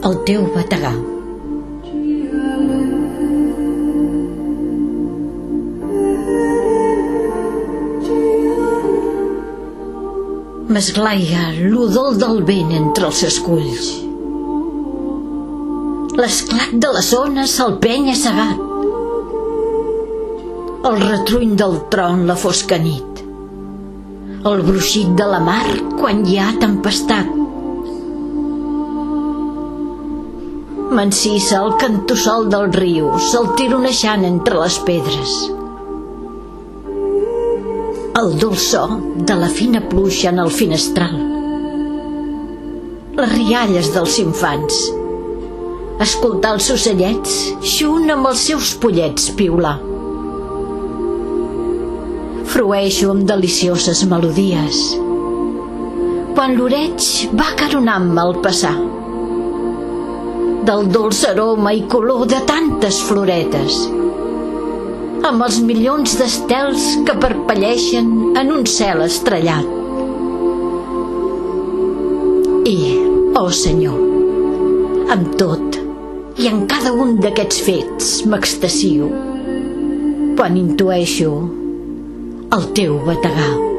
el teu bategar. M'esglaia l'odol del vent entre els esculls. L'esclat de les ones se'l penya cegat. El retruny del tron la fosca nit. El bruixit de la mar quan hi ha tempestat. M'encisa el cantussol del riu, se'l tironejant entre les pedres. El dolçor de la fina pluja en el finestral. Les rialles dels infants. Escoltar els ocellets junt amb els seus pollets piular. Frueixo amb delicioses melodies quan l'oreig va acaronant-me al passar del dolç aroma i color de tantes floretes, amb els milions d'estels que parpelleixen en un cel estrellat. I, oh Senyor, amb tot i en cada un d'aquests fets m'extasio quan intueixo el teu bategar.